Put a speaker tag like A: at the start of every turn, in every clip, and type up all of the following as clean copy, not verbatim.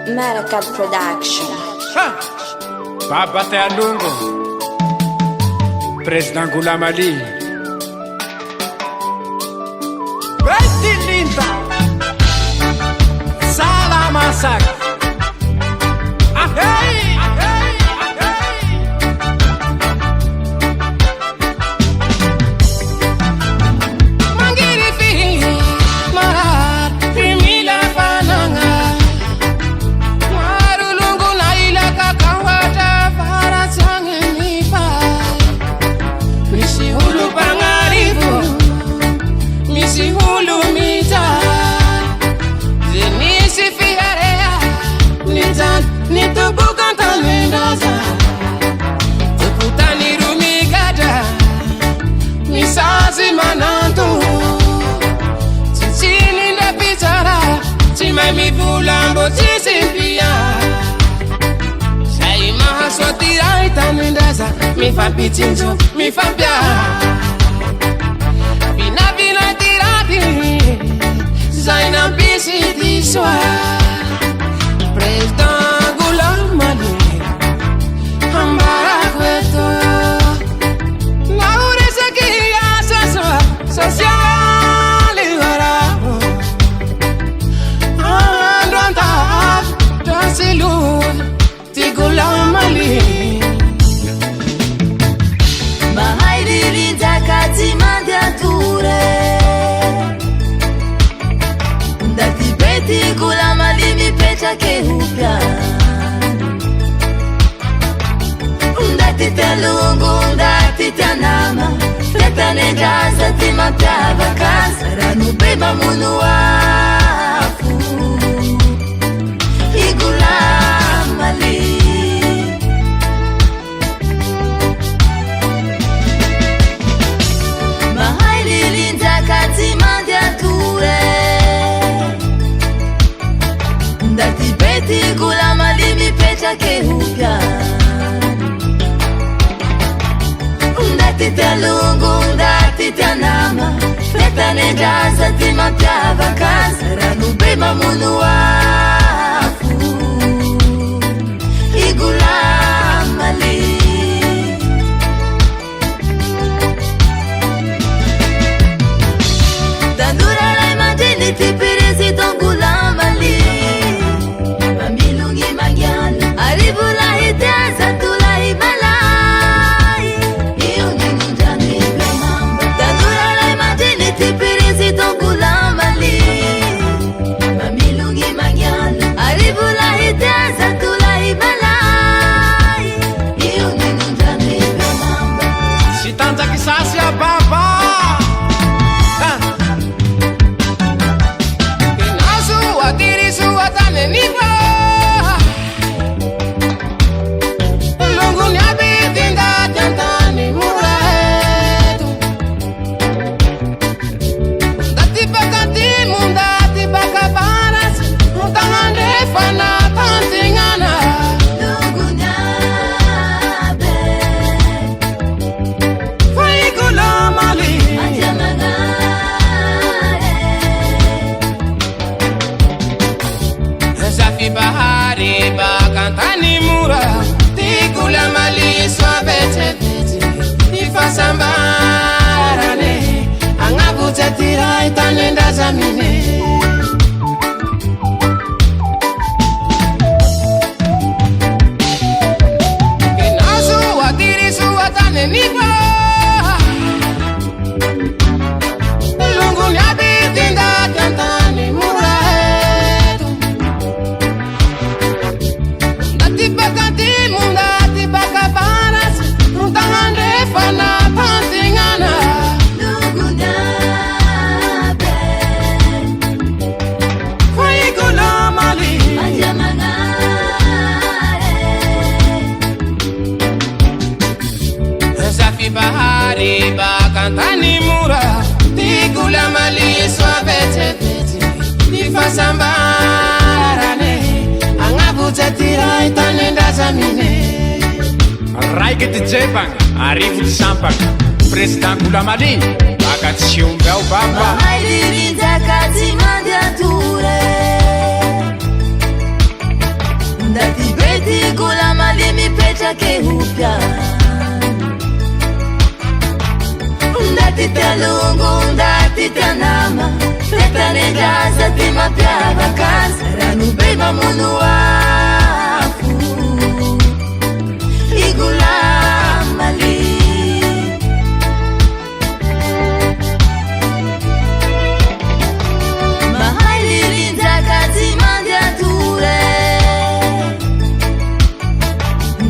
A: Maracat Production.
B: Baba Tealungu, Président Goulamali, Betty Linda, Salama Sak.
C: Mi bulambo tisipia Sai mahaswati aita nendaza Mi fa pitinzo, mi fa pia Vina vina tirati Zaina pisi diswa Président Goulamali Hambara kweto Laure sekia saswa Sociali warabo
D: Mahaidirinza kati mandiature Ndati Betty Goulamali mi pecha ke upya Ndati Tealungu, ndati Teanama Feta nenjaza tima pya vakansa Ranu beba munu wafu Goulamali Mahaidirinza kati mandiature Ndati Betty Goulamali mi pecha ke upya Ndati Tealungu, ndati Teanama Feta nenjaza tima pya vakansa Ranu beba munu wafu Goulamali Dandura la imagine ti Président Goulamali Mamilungi Magiana Arrivu la hitaza tu la himalai Iungi nunjani gamamba Dandura la imagine ti Président Goulamali Mamilungi Magiana Arrivu la hitaza tu la himalai Iungi nunjani gamamba
B: Sitanta kisasi ya baba
C: Bahari bakantani mura Ti Goulamali swabete bete Ifa sambarane Angabute tira itanenda zamine Inazu watirisu watane nipa Lungu nyabitinda kantani mura Bahari bakantani mura Ti Goulamali swabete bete Ifa sambarane Angabute tira itanenda zamine
B: Raiky ty Jebagna, arivo ty Sampaka, Président Goulamali, baka tsy omby ao baba.
D: Mahaidirinza kati mandiature ndati beti kula malimi petrake upya ndati talungu ndati tanama fetanejaza timapyavakazi ranubeba munu wafu igula mali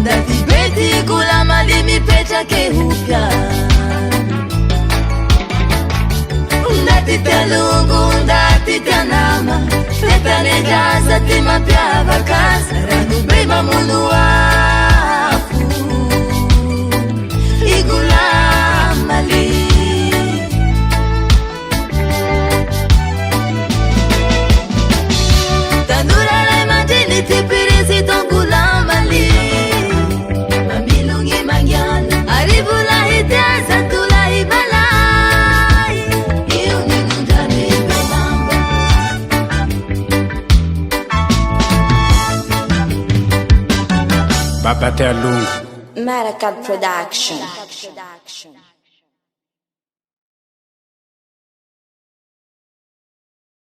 D: ndati beti kula malimi petrake upya ndati talungu ndati tanama fetanejaza timapyavakazi ranubeba munu wafu igula mali tandurara imagini tipirisi tongula mali Aribula hiteza kula ibalai Iu ninundani bemamba
B: Baba Terlungu
A: Maracad Production.